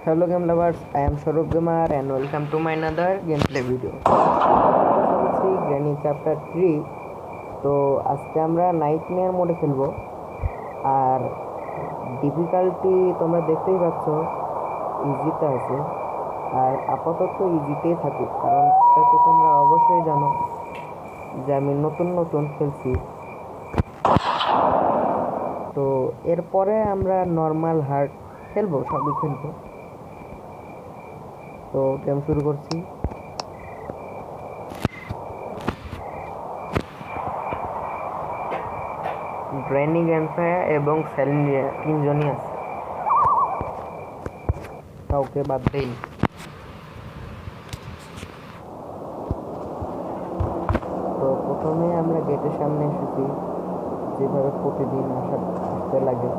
Hello game lovers, I am Swarup Gamar and welcome to my another gameplay video. Granny chapter 3. তো আজকে আমরা nightmare মোডে খেলবো আর difficulty তোমরা দেখতেই পাচ্ছ ইজিতে আছে আর আপাতত ইজিতেই থাকুক, কারণ এটা তো তোমরা অবশ্যই জানো যে আমি নতুন খেলছি। তো এরপরে আমরা নর্মাল হার্ড খেলবো, সবই খেলবো। তো গেম শুরু করছি। গ্র্যানি, গ্র্যান্ডফায়া এবং স্যালিনিয়া তিনজনই আছে, কাউকে বাদ দেই। তো প্রথমে আমরা গেটের সামনে এসেছি, যেভাবে প্রতিদিন আসতে লাগে।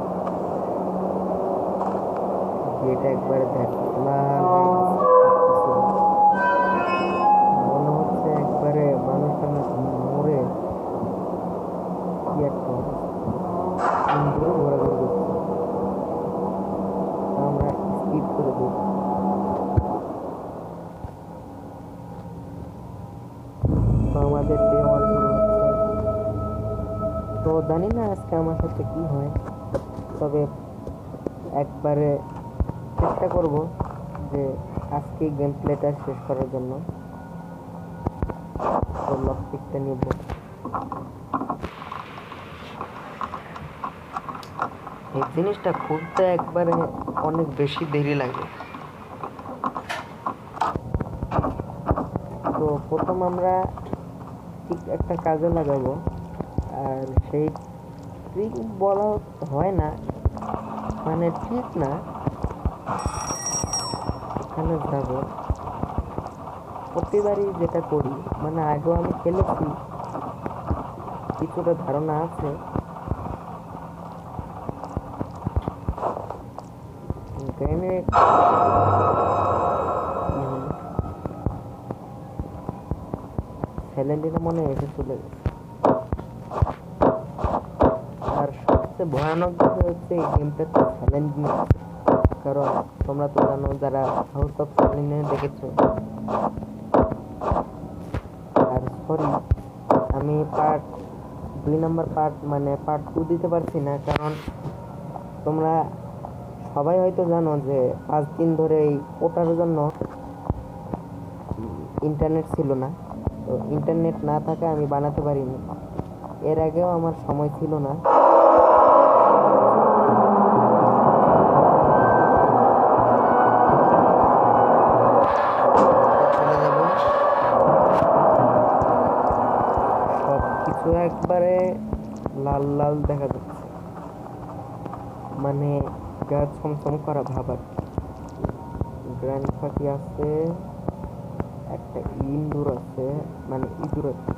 গেট একবারে দেখলা মনে হচ্ছে একবারে মানুষটা মরে কি একটা ঘোরাঘুরি করছে। আমরা স্কিপ করে দিই। তো আমাদের ডে ওয়ান শুরু হচ্ছে। তো জানি না আজকে আমার সাথে কি হয়, তবে একবারে চেষ্টা করব যে আজকে গেম প্লেটা শেষ করার জন্য। তো লকপিকটা নিব। এই জিনিসটা খুলতে একবারে অনেক বেশি দেরি লাগে। তো প্রথম আমরা ঠিক একটা কাজে লাগাবো, আর সেই ট্রিক বলা হয় না, মানে ঠিক না। এখানে যাব, প্রতিবারই যেটা করি, মানে আগেও আমি খেলেছি, কিছুটা ধারণা আছে। স্যালেন্ডিনা মনে এসে চলে গেছে। আর সবচেয়ে ভয়ানক বিষয় হচ্ছে এই গেমটাতে স্যালেন্ডিনা, কারণ তোমরা তো জানো যারা হাউস অফ স্যালেন্ডিনা দেখেছো। আর সরি, আমি পার্ট 2 নম্বর মানে পার্ট 2 দিতে পারছি না, কারণ তোমরা সবাই হয়তো জানো যে 5 দিন ধরে এই ওটার জন্য ইন্টারনেট ছিল না। তো ইন্টারনেট না থাকা আমি বানাতে পারিনি। এর আগেও আমার সময় ছিল না। চলে যাব, সব কিছু একবারে লাল লাল দেখা যাচ্ছে, মানে গা ছমছম করা ভাব আর কি। গ্র্যান্ড পাখি আছে, একটা ইন্দুর আছে, মানে ইঁদুর আছে,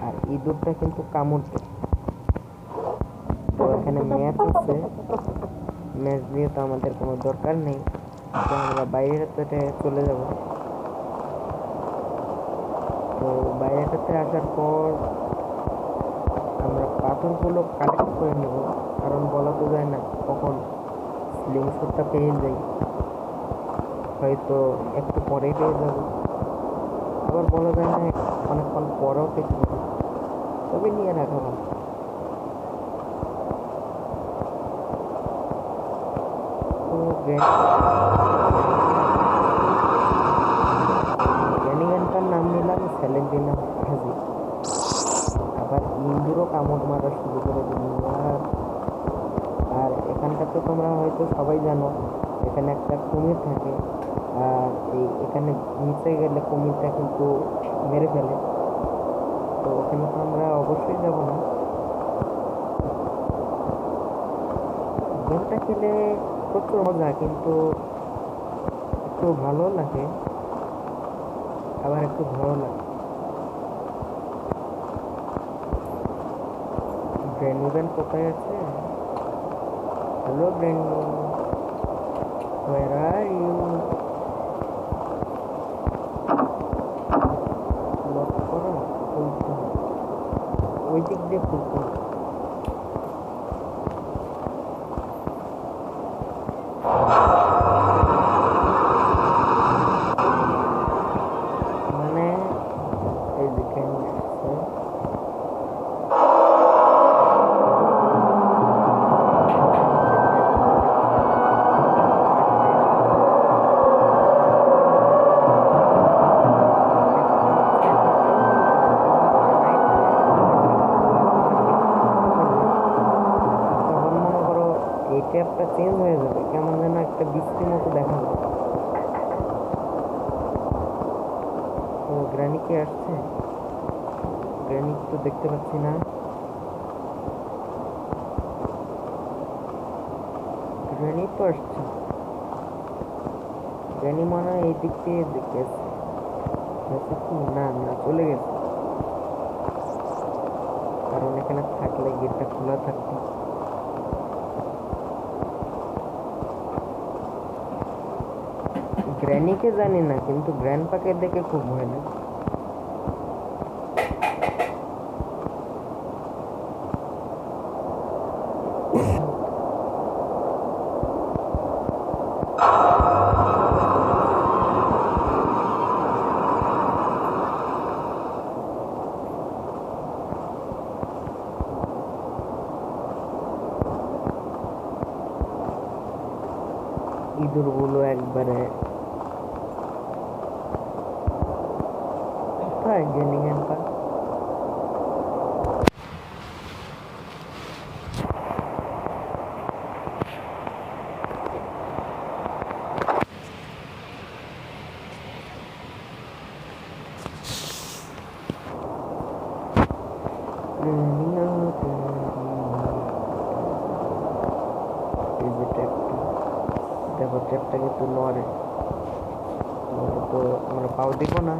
আর ইঁদুরটা কিন্তু কামড় দেয়। তো এখানে ম্যাচ আছে, ম্যাচ দিয়ে তো আমাদের কোনো দরকার নেই। তো আমরা বাইরেটাতে চলে যাব। তো বাইরেটাতে আসার পর আমরা পাথরগুলো কালেক্ট করে নেব, কারণ বলা তো যায় না কখন স্লিং শটটা পেয়ে যাই, হয়তো একটু পরেই পেয়ে যাবো, আবার বলা যায় না অনেকক্ষণ পরেও পেতে পারি, তবে নিয়ে রাখা ভালো। তো গ্যানিগানটার নাম নিলাম স্যালেন্ডিনা হাজি। আবার ইন্দুরও কামড় মারা শুরু করে দিল। আর এখানটাতে তোমরা হয়তো সবাই জানো, এখানে একটা কুমির থাকে, আর এখানে নিচে গেলে কুমিরটা কিন্তু মেরে ফেলে। তো ওখানে তো আমরা অবশ্যই যাব না। গেমটা খেলে প্রচুর মজা, কিন্তু একটু ভালো লাগে, আবার একটু ভালো লাগে। গ্র্যানি কোথায় আছে? Hello granny, where are you? Lock করা খুলতে, ওই দিক দিয়ে খুলতে। বৃষ্টি মতো দেখা যায়। তো গ্র্যানি কি আসছে? গ্র্যানি তো দেখতে পাচ্ছি না। গ্র্যানি তো আসছে। গ্র্যানি মনে হয় এই দিক দিয়ে গেছে কি? না না, চলে গেছে। কারণ এখানে থাকলে গেটটা খোলা থাকতো। গ্র্যানিকে জানি না, কিন্তু গ্র্যান্ডপাকে দেখে খুব ভয় লাগে। ইঁদুরগুলো একবারে কোথায় গেনি গ্র্যান্ডপা? দেখো ট্যাপটা কিন্তু নড়ে, তো আমরা পাও দিব না।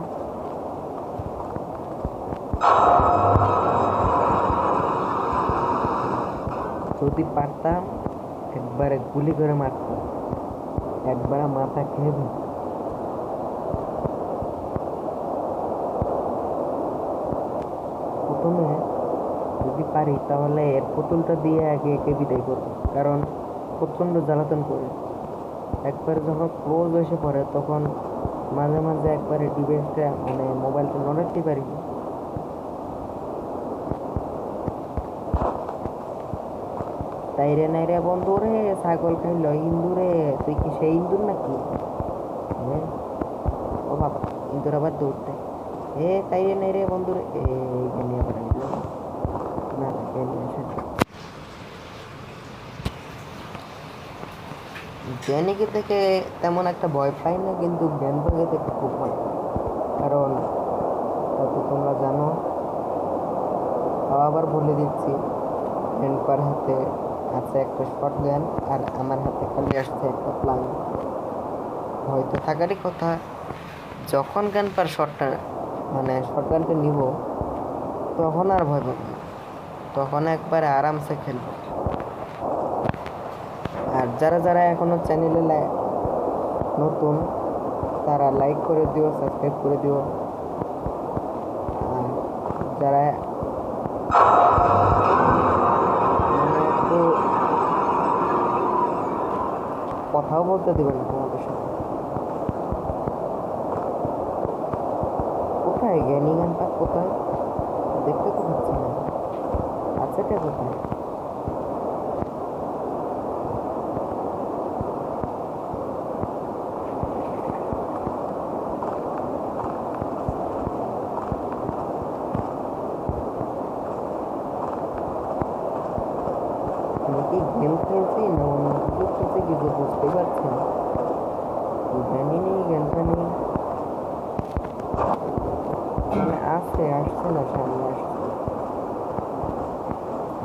যদি পারতাম একবারে গুলি করে মারতাম, একবারে মাথা খেয়ে দিত। প্রথমে যদি পারি তাহলে এর পুতুলটা দিয়ে আগে একে বিদায় করবো, কারণ প্রচণ্ড জ্বালাতন করে। একবার যখন ক্লোজ এসে পড়ে তখন মাঝে মাঝে একবারে ডিভাইসটা মানে মোবাইলটা নড়াতে পারি। তাই রে নাই রে বন্ধু রে, ছাগল খাইল ইন্দু রে, তুই কি সেই ইন্দুর নাকি? হ্যাঁ, ও বাবা, ইন্দুর আবার দৌড়তে। তাই রে নাই রে বন্ধু রে, নিয়ে আবার না জ্ঞানীকে থেকে তেমন একটা ভয় পাই না, কিন্তু জ্ঞানভাগে থেকে খুব ভয়। কারণ হয়তো তোমরা জানো, আবার বলে দিচ্ছি, গ্যানপার হাতে আছে একটা শর্ট গান, আর আমার হাতে খালি আসছে একটা প্লান। হয়তো থাকারই কথা, যখন গ্যানপার শর্টটা মানে শর্ট গানটা নিব তখন আর ভয় পাবো না, তখন একবারে আরামসে খেলবো। আর যারা যারা এখনো চ্যানেলে নতুন তারা লাইক করে দিও, সাবস্ক্রাইব করে দিও। আর যারা একটু কথাও বলতে দেবে না তোমাদের সাথে। কোথায় জ্ঞানী গানটা? কোথায় দেখতে তো পাচ্ছি না, আছেটা কোথায়? কি গেম খেলছি না অন্য কিছু খেলছি কিছু বুঝতে পারছি না। জানি নেই গেমটা নেই, আসছে না, সামনে আসছে।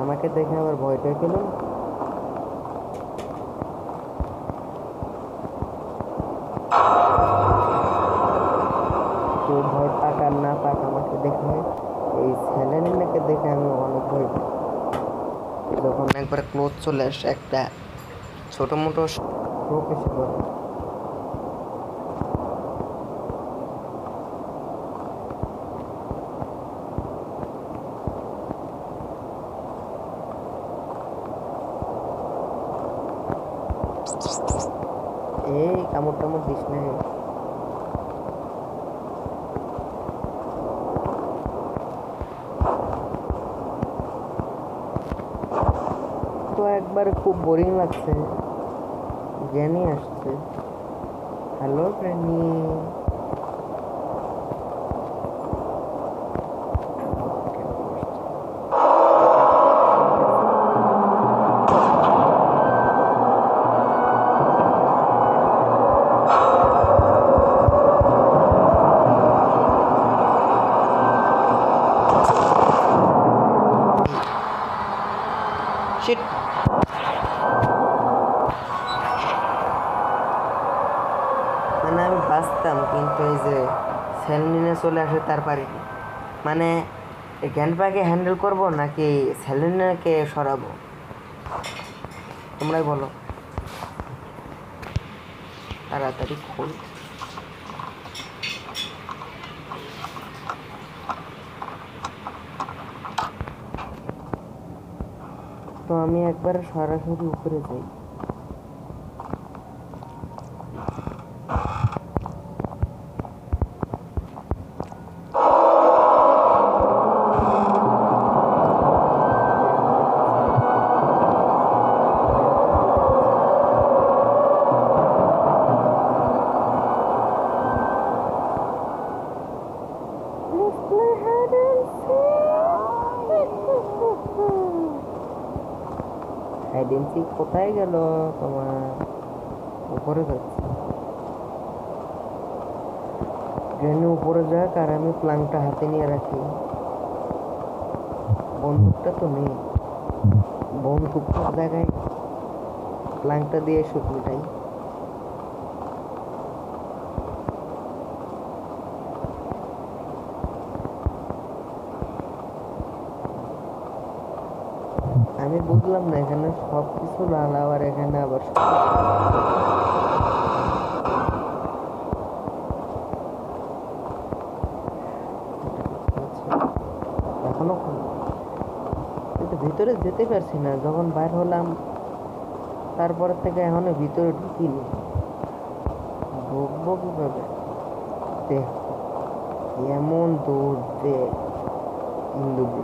আমাকে দেখে আবার ভয়টা পেল। কেউ ভয় পাক আর না পাক, আমাকে দেখে এই স্যালেনিনাকে দেখে আমি অনেক ভয় পাই। যখন একবার ক্লোজ চলে আসে একটা ছোট মোটো শোক এসে পড়ে। এই কামড় টামড় দিস না। তো একবার খুব বোরিং লাগছে, জ্ঞানী আসছে। হ্যালো জ্ঞানী। মানে আমি বাঁচতাম, কিন্তু এই যে স্যালিনে চলে আসে তার পারিনি। মানে এই গ্র্যান্ডপাকে হ্যান্ডেল করবো নাকি স্যালিনাকে সরাবো, তোমরাই বলো। তাড়াতাড়ি খোল। তো আমি একবার সরাসরি উপরে যাই। হাইডেন্সি কোথায় গেল তোমার? উপরে যাচ্ছে। গ্রেনি উপরে যাক আর আমি প্লাংটা হাতে নিয়ে রাখি। বন্দুকটা তো নেই, বন্দুকটার জায়গায় প্লাংটা দিয়ে শুট মিটাই। আমি বুঝলাম না, এখানে সব কিছু লাল আবার এখানে আবার এখনো কিন্তু ভিতরে যেতে পারছি না। যখন বাইর হলাম তারপর থেকে এখনো ভিতরে ঢুকিনি। ঢুকবো কিভাবে? দেখ এমন দৌড় দে ইন্দুবু।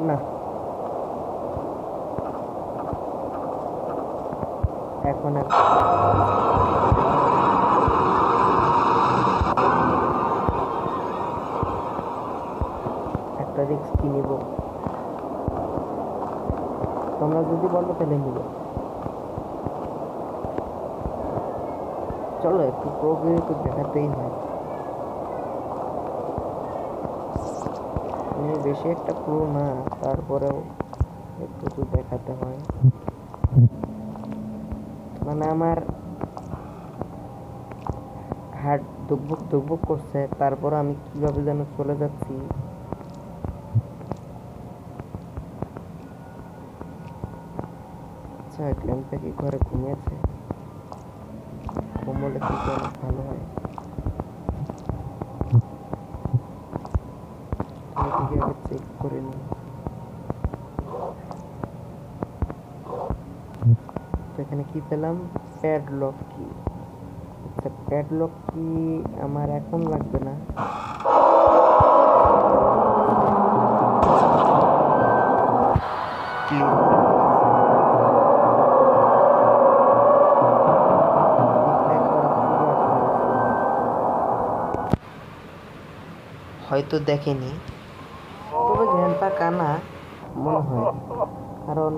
না এখন একটা রিস্ক কি নিব? তোমরা যদি বলো তাহলে নিব। চলো একটু প্রোগ্রেস তো দেখাতেই হয়। আমি বেশি একটা প্রো না, তারপরেও একটু তো দেখাতে হয়। মানে আমার হার্ট দুকবুক দুকবুক করছে, তারপর আমি কিভাবে যেন চলে যাচ্ছি। আচ্ছা গ্র্যান্ডপা কি ঘরে ঘুমিয়েছে? ঘুমোলে কিন্তু অনেক ভালো হয়। এদিকে আগে চেক করে নিই। এখানে কি পেলাম? প্যাডলক কি? আচ্ছা প্যাডলক কি আমার এখন লাগবে না। হয়তো দেখেনি, তবে গ্র্যান্ডপা কানা মনে হয়, কারণ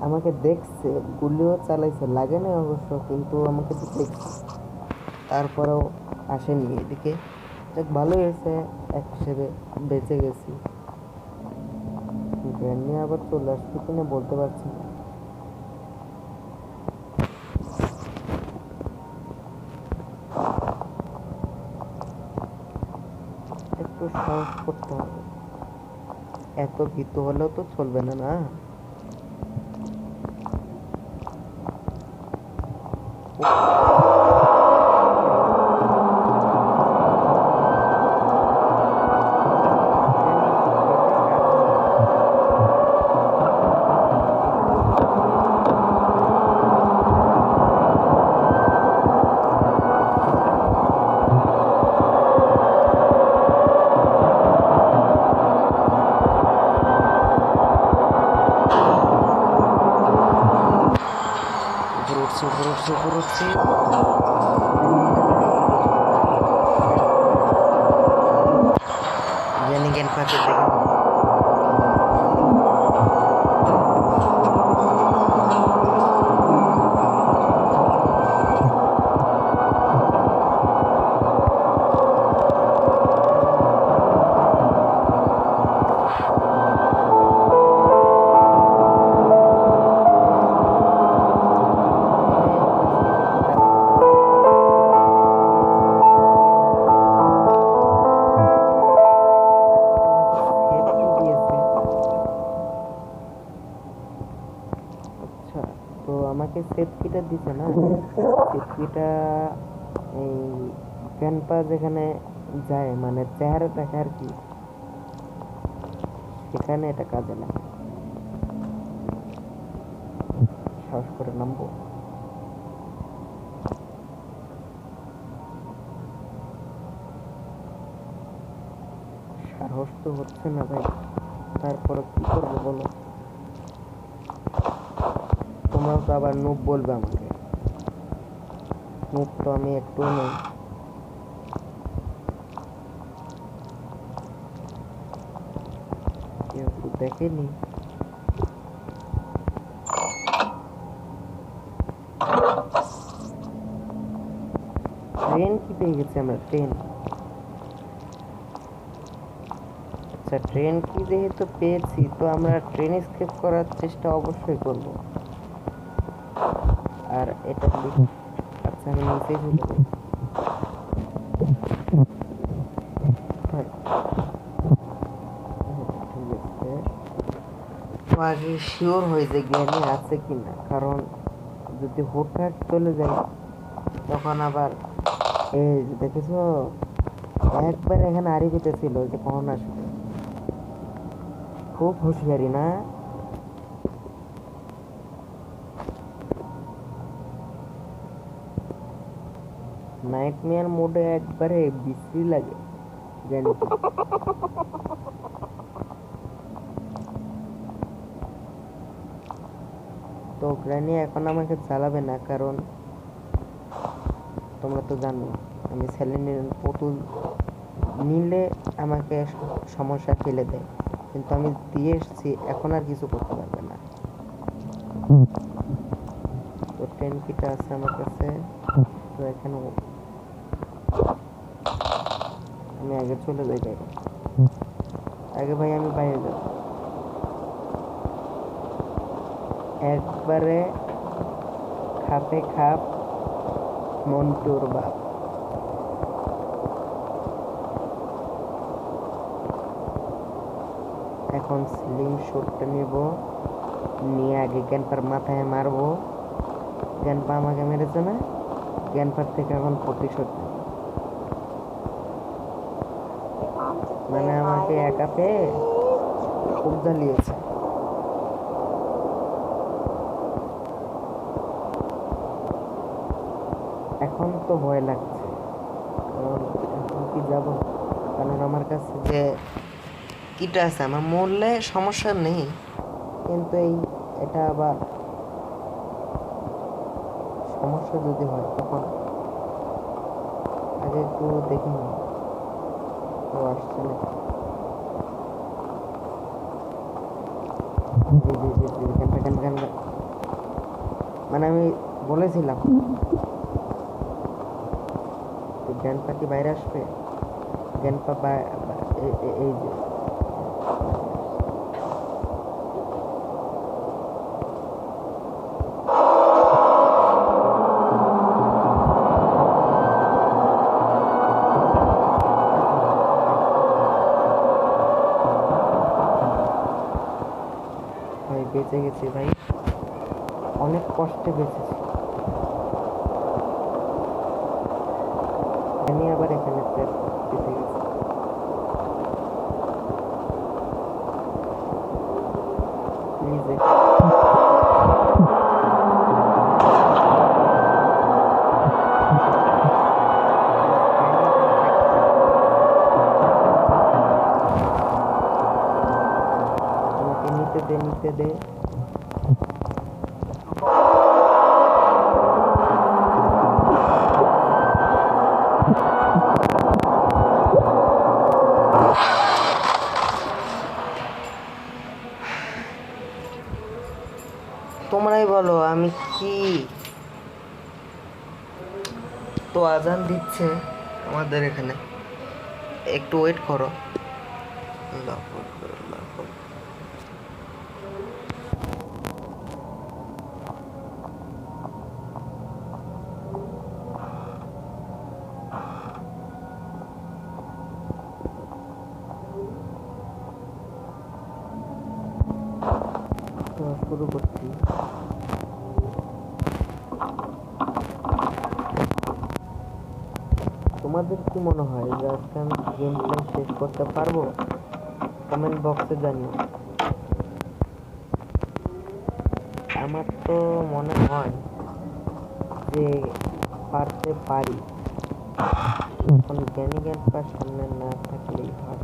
আমাকে দেখছে, গুলিও চালাইছে, লাগে না অবশ্য, কিন্তু আমাকে তো দেখছে, তারপরেও আসেনি এদিকে। দেখ ভালোই হয়েছে, এক হিসেবে বেঁচে গেছি। গ্র্যান্ডি আবার চলে আসছে কিনা বলতে পারছি না। একটু সাহস করতে হবে, এত ভীতু হলেও তো চলবে না না। উপরে উঠছি। জানি জ্ঞান পাকে দেখে আমাকে সেফ কিটা দিছে না, সেফ কিটা এই ক্যানপা যেখানে যায় মানে চেহারা দেখা আর কি, সেখানে এটা কাজে লাগে। সাহস করে নামবো। সাহস তো হচ্ছে না ভাই, তারপরে কি করবো বলো? তোমরাও তো আবার নুব বলবে আমাকে, নুব তো আমি একটু নই। কেউ তো দেখেনি। ট্রেন কি পেয়ে গেছি আমরা, ট্রেন। আচ্ছা ট্রেন কি যেহেতু পেয়েছি তো আমরা ট্রেন স্কেপ করার চেষ্টা অবশ্যই করব। আর এটা আচ্ছা আমি নিচেই চলে যাই। ঠিক আছে, তো আগে শিওর হয়ে যায় জ্ঞানী আছে কিনা, কারণ যদি হুটহাট চলে যায় তখন আবার এই দেখেছো একবার এখানে আড়ি পেতেছিল যে কখন আসবে। খুব হুঁশিয়ারি না? নাইটমেয়ার মোডে একবারে বিশ্রী লাগে জানি। তো গ্র্যানি এখন আমাকে জ্বালাবে না, কারণ তোমরা তো জানো আমি স্যালিনের পুতুল নিলে আমাকে সমস্যা ফেলে দেয়, কিন্তু আমি দিয়ে এসেছি এখন আর কিছু করতে পারবে না। তো 10 কিটা আছে আমার কাছে, তো এখানে আমি আগে চলে যাই বাইরে। আগে ভাই আমি বাইরে যাব, একবারে খাপে খাপ মন্টুর বাপ। এখন স্লিং শটটা নেব, নিয়ে আগে ক্যানপার মাথায় মারবো। ক্যানপা আমাকে মেরেছে না, ক্যানপার থেকে এখন প্রতিশোধ নেব। মানে আমাকে একা পেয়ে খুব জ্বালিয়েছে। এখন তো ভয় লাগছে, কারণ এখন কি যাব, কারণ আমার কাছে যে কিটা আছে আমার মরলে সমস্যা নেই, কিন্তু এটা আবার সমস্যা যদি হয় তখন আগে একটু দেখে নিই তো আসছে না। মানে আমি বলেছিলাম জ্ঞান পাখি বাইরে আসবে, জ্ঞান পা এই যে বেঁচে গেছি ভাই, অনেক কষ্টে বেঁচেছি। আমি আবার এখানে বেঁচে গেছি। প্লিজ আমাকে নিতে দে। তোমরাই বলো আমি কি। তো আজান দিচ্ছে আমাদের এখানে, একটু ওয়েট করো। শুরু করছি। তোমাদের কি মনে হয় যে আজকে আমি গেম প্লে শেষ করতে পারবো? কমেন্ট বক্সে জানিও। আমার তো মনে হয় যে পারতে পারি, এখন জ্ঞানী জ্ঞানপার সামনে না থাকলেই হয়।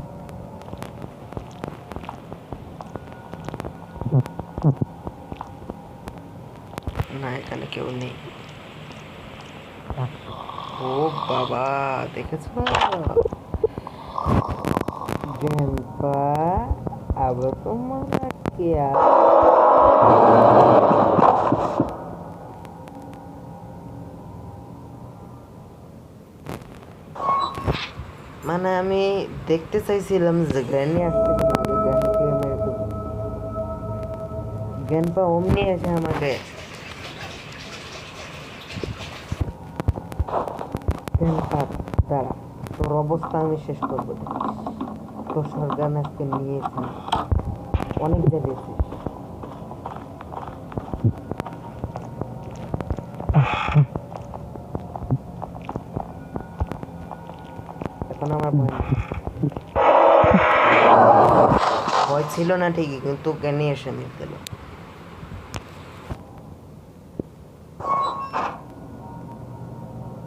না, এখানে কেউ নেই। ও বাবা, দেখেছ জ্ঞানপা, अब तुम्हारा क्या? মানে আমি দেখতে চাইছিলাম যে গ্র্যানি আসছে কিনা, আগে গ্র্যানিকে মেরে দেবো। জ্ঞানপা অমনি এসে আমাকে জ্ঞানপা দাঁড়া, তোর অবস্থা আমি শেষ করবো। তোর সরকার আজকে নিয়েছে, অনেক জ্বালিয়েছিস। এখন আমার ভয় ছিল না ঠিকই, কিন্তু জ্ঞানী এসে মেরে দিল।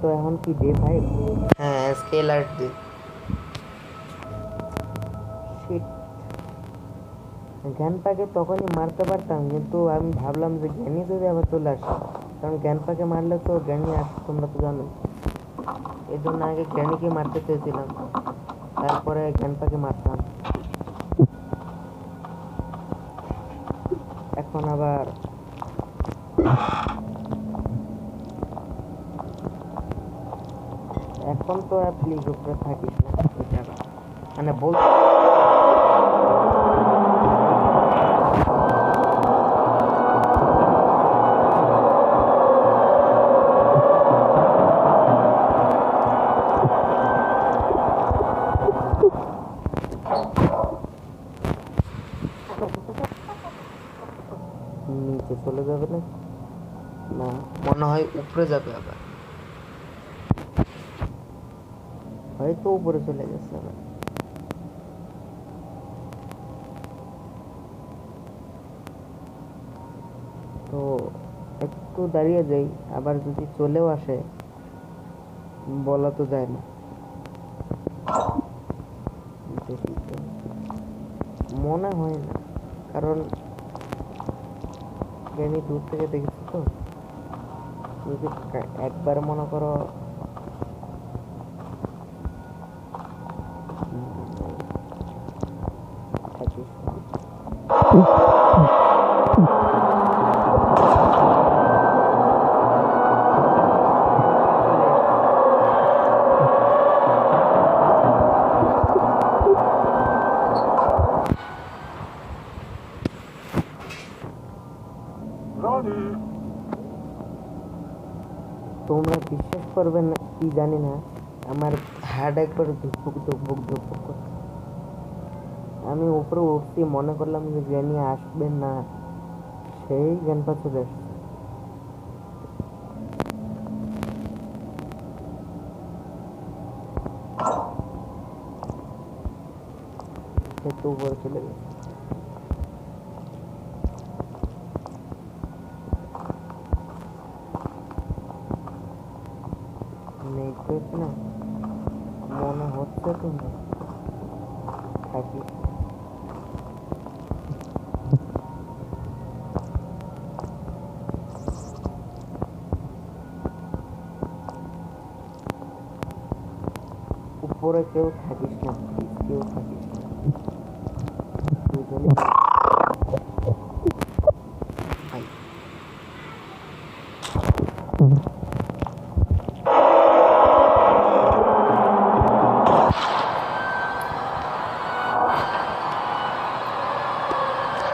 তো এখন কি ডে 5? হ্যাঁ, স্কেল আর্ট দে। জ্ঞানপাকে তখনই মারতে পারতাম, কিন্তু আমি ভাবলাম যে জ্ঞানী যদি আবার চলে আসে, কারণ জ্ঞানপাকে মারলে তো জ্ঞানী আসে, তোমরা তো জানো। এই জন্য আগে জ্ঞানীকে মারতে চেয়েছিলাম, তারপরে জ্ঞানপাকে মারতাম। এখন আবার এখন তো প্লিজ উপরে থাকিস না, মানে বল। নিচে চলে যাবে না, না মনে হয় উপরে যাবে, আবার হয়তো উপরে চলে গেছে আবার। তো একটু দাঁড়িয়ে যাই, আবার যদি চলেও আসে বলা তো যায় না। মনে হয় না, কারণ জ্ঞানী দূর থেকে দেখেছি তো। যদি একবার মনে করো তোমরা বিশ্বাস করবে না কি জানি না, আমার হার্ট একবার ধুকপুক ধুকপুক ধুকপুক করছে। আমি উপরে উঠছি, মনে করলাম যে জ্ঞানী আসবে না, সেই জ্ঞানপা চলে আসছে। সে তো উপরে চলে গেছে। নেই তো না, মনে হচ্ছে তো না থাকি। উপরে কেউ থাকিস না, কেউ থাকিস না, দুজনে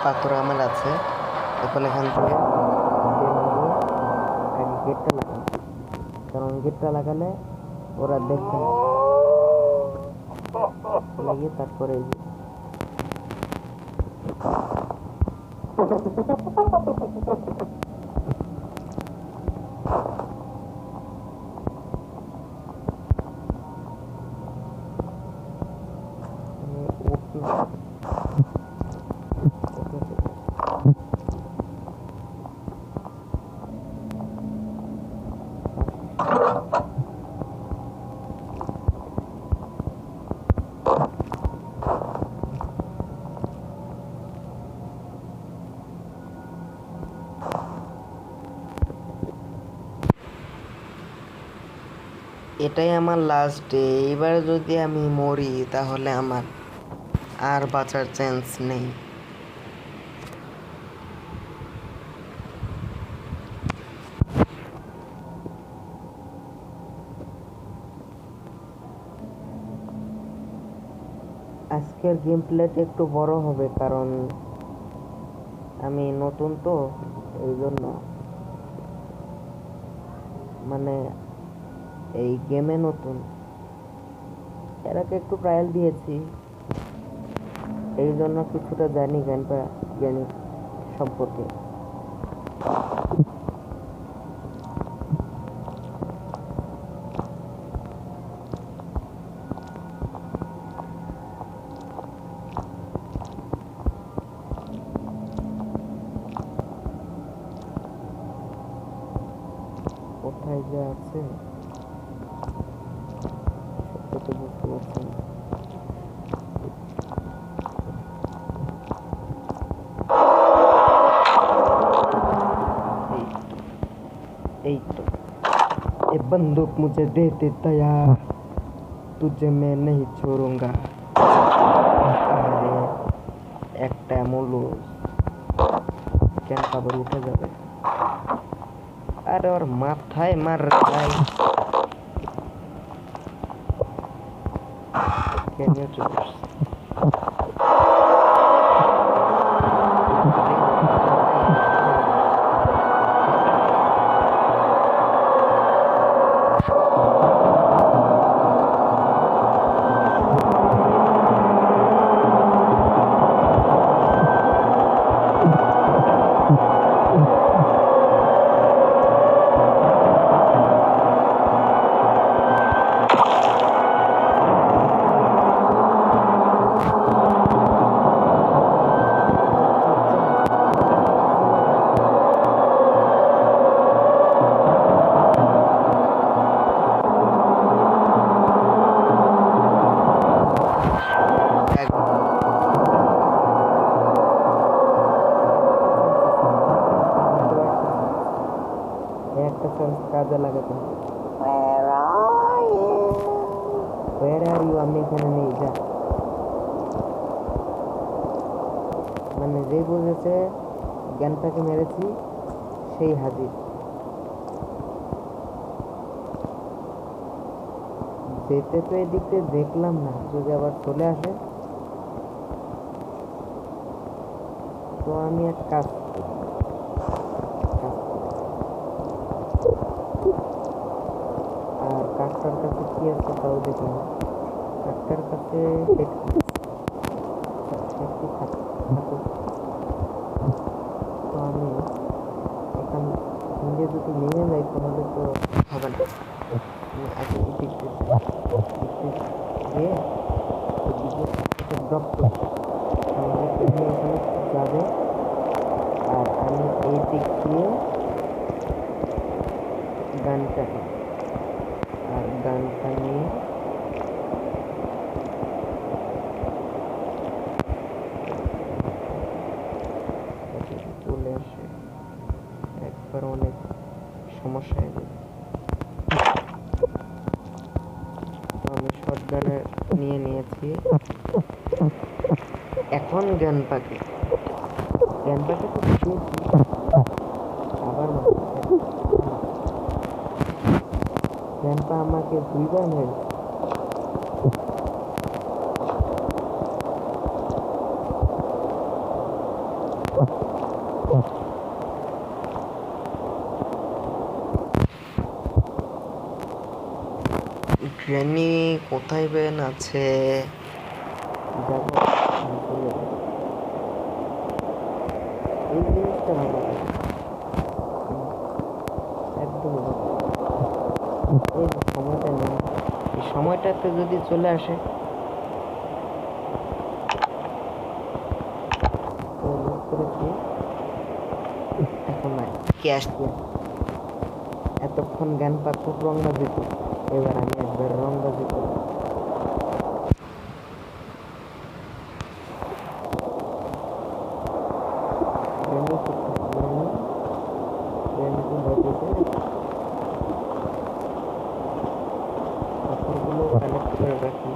পাথর আমার আছে। এখন এখান থেকে গেটটা লাগানো, কারণ গেটটা লাগালে ওরা দেখবে না। লাগিয়ে তারপরে এটাই আমার লাস্ট ডে। এবার যদি আমি মরি তাহলে আমার আর বাঁচার চান্স নেই। আজকের গেম প্লেটা একটু বড় হবে, কারণ আমি নতুন তো, এই জন্য মানে এই গেমে নতুন। এর আগে একটু ট্রায়াল দিয়েছি, এই জন্য কিছুটা জানি জ্ঞান সম্পর্কে। কোথায় যে আছে সেটা তো বুঝতে পারছি না। এই তো, ये बंदूक मुझे दे दे दया, तुझे मैं नहीं छोड़ूंगा। একটা এমলো কেন আবার উঠে যাবে? আরে ওর মাথায় মার ভাই। কেন চলে একটা চান্স কাজে লাগাতে হবে। Where are you? আমি এখানে নেই, যা। মানে যে বুঝেছে জ্ঞানটাকে মেরেছি সেই হাজির। যেতে তো এদিক দিয়ে দেখলাম না, যদি আবার চলে আসে তো আমি এক কাজ আর কাকটার কাছে কি আছে তাও দেখলাম। কাকটার কাছে তো আমি এখান থেকে যদি নেমে যাই তাহলে তো হবে না। আমি আগে এদিক দিয়ে ড্রপ করছি, তাহলে তুমি এখানে যাবে আর আমি এই দিক দিয়ে গানটা আর গানটা নিয়ে চলে আসে একবার অনেক সমস্যা হয়ে যাবে। তো আমি শটগানে নিয়ে নিয়েছি। এখন জ্ঞান পাকে তো দিয়েছি, আবার জ্ঞানপা আমাকে দুইবার মেরেছে। গ্র্যানি কোথায় বেন আছে? এই জিনিসটা ভালো একদম এই সময়টা নেই, এই সময়টাতে যদি চলে আসে করেছি। এখন নাই ক্যাশ দিয়ে এত এতক্ষণ জ্ঞান পা খুব রংবাজি করত, এবার আমি একবার রংবাজি করব। পাথরগুলো কালেক্ট করে রাখি,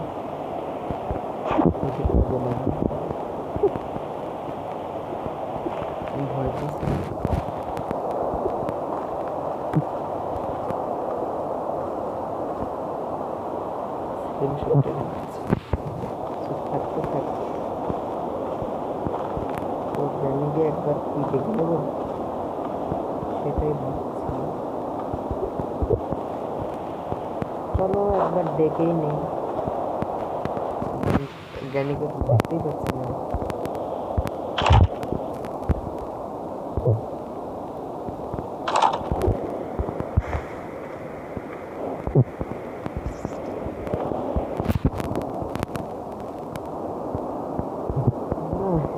ভয় পেয়েছি। থাকতে থাকতে তো গ্রামীকে একবার কি দেখে নেব সেটাই ভাবছি। চলো একবার দেখেই নেই, জ্ঞানীকে তো দেখতেই পাচ্ছি না।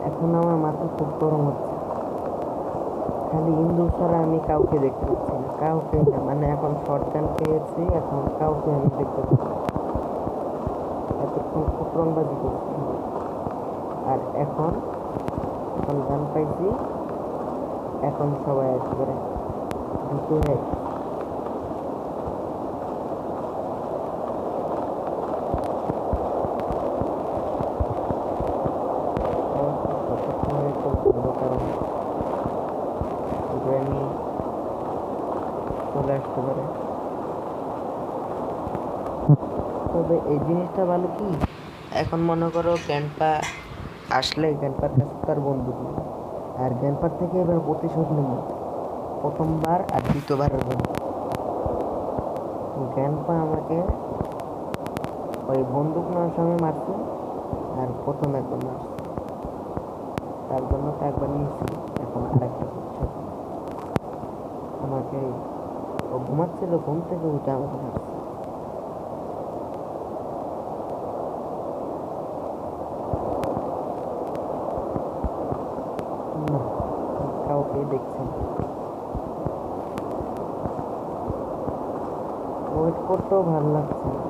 এখন আমার মাথা খুব গরম হচ্ছে, খালি ইন্দু ছাড়া আমি কাউকে দেখতে পাচ্ছি না, কাউকে না, মানে এখন শর্ট গান পেয়েছি, এখন কাউকে আমি দেখতে পাচ্ছি না। এতক্ষণ খুব রংবাজি করছি, আর এখন এখন গান পাইছি, এখন সবাই একবারে ঢুকে যায়। চলে আসতে পারে, তবে এই জিনিসটা ভালো কি, এখন মনে করো গ্র্যান্ডপা আসলে গ্র্যান্ডপার কাছে তার বন্দুক নেই, আর গ্র্যান্ডপার থেকে এবার প্রতিশোধ নেব প্রথমবার আর দ্বিতীয়বারের জন্য। গ্র্যান্ডপা আমাকে ওই বন্দুক নেওয়ার সময় মারছে, আর প্রথম একবার মারছে, তার জন্য তো একবার নিয়েছি, এখন আরেকটা প্রতিশোধ আমাকে। ও ঘুমাচ্ছিল, ঘুম থেকে উঠে আমাকে মারছে। না, কাউকে দেখছি না, ওয়েট করতেও ভালো লাগছে না।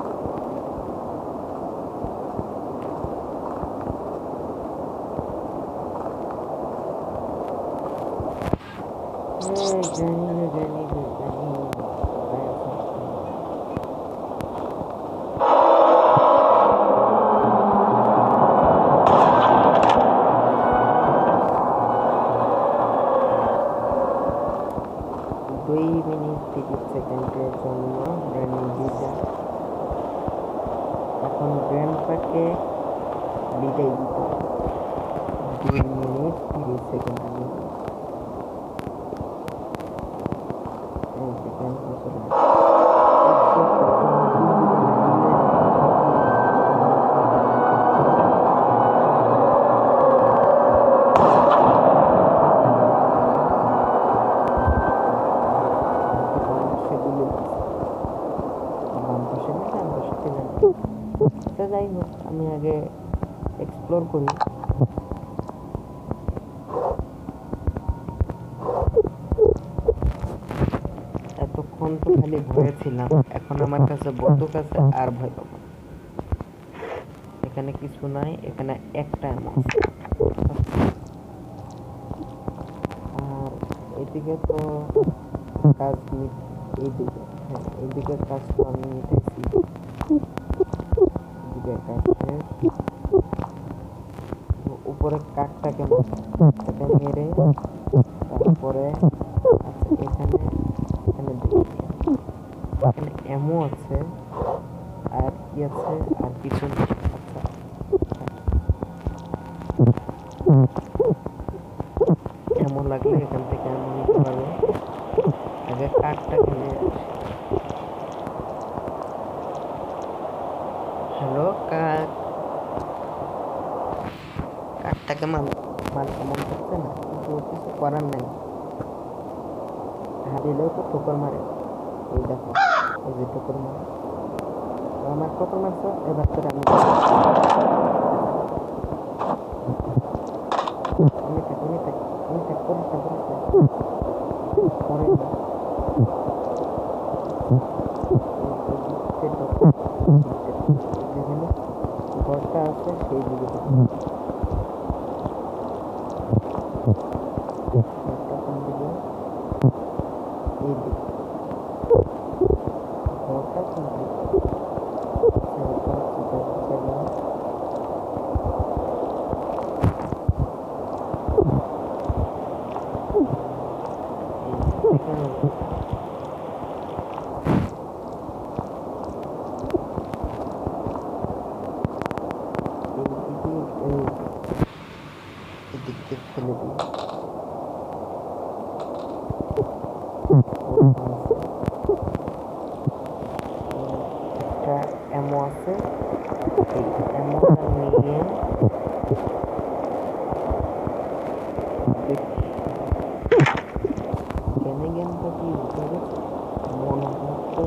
দুই মিনিট 30 সেকেন্ডের জন্য গ্র্যানি বিদায়। এখন গ্র্যান্ডপাকে বিদায় দিতে 2 মিনিট 30 সেকেন্ড আগে। যাই হোক, আমি আগে এক্সপ্লোর করি। এতক্ষণ তো খালি ভয়ে ছিলাম, এখন আমার কাছে বন্দুক আছে, আর ভয় পাবো না। এখানে কিছু নাই, এখানে একটা আর এদিকে তো কাজ, এইদিকে, হ্যাঁ এইদিকে কাজ তো আমি মিটাইছি, এদিকে কাজ শেষ। উপরে কাঠটাকে মেরে তারপরে এখানে এখানে দেখি, এখানে এমও আছে, আর কি আছে, আর কিছু নেই। আচ্ছা, এমন লাগলে এখান থেকে আমি নিতে পারবো। আগে কাঠটাকে নিয়ে আসি। হ্যালো কাঠ, কাঠটাকে মারতে মন করছে না, কিন্তু কিছু করার নাই, হারিলেও তো ঠোকর মারে। এই দেখো, এই যে ঠোকর মারে, আমার ঠোকর মারছো, এবার তোর আমি যেখানে ঘরটা আছে সেই দিকে ঘরটা কোন দিকে? এই দিকে ঘরটা কোন দিকে? এদিক দিয়ে ফেলে দিই। একটা এমো আছে, এই এমোটা নিয়ে কেনে গেমটা কি ভিতরে মনে হতো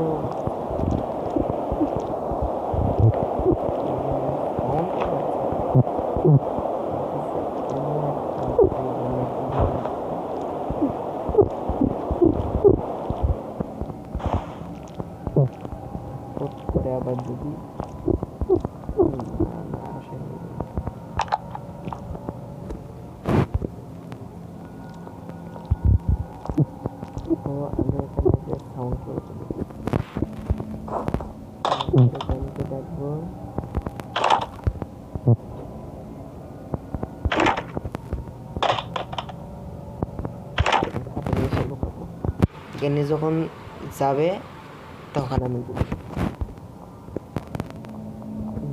করে আবার যদি আসেনি তো আমি এখানে যে সাউন্ড করে দেখবো জ্ঞানী যখন যাবে তখন আমি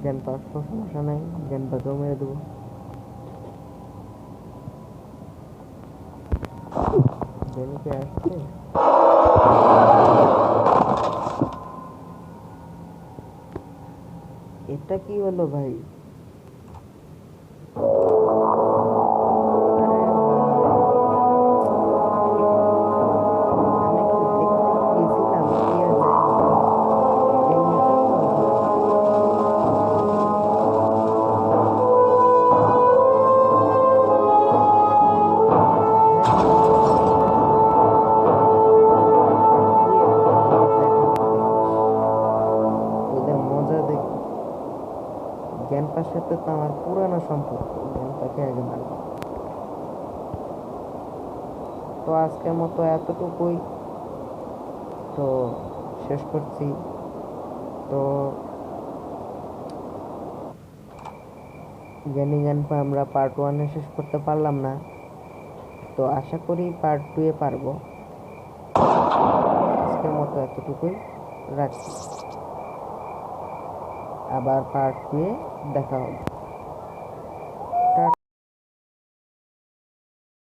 জ্ঞান পাস তো সমস্যা নাই, জ্ঞান পাকেও মেরে দেবো। জ্ঞানীকে আসছে এটা কি হলো ভাই? জ্ঞানপার সাথে তো আমার পুরানো সম্পর্ক, জ্ঞানপাকে আগে মারব। তো আজকের মতো এতটুকুই, তো শেষ করছি। তো জ্ঞানী জ্ঞানপা আমরা পার্ট 1-এ শেষ করতে পারলাম না, তো আশা করি পার্ট 2-এ পারবো। আজকের মতো এতটুকুই রাখছি, আবার পার্ট 2-এ দেখা হবে।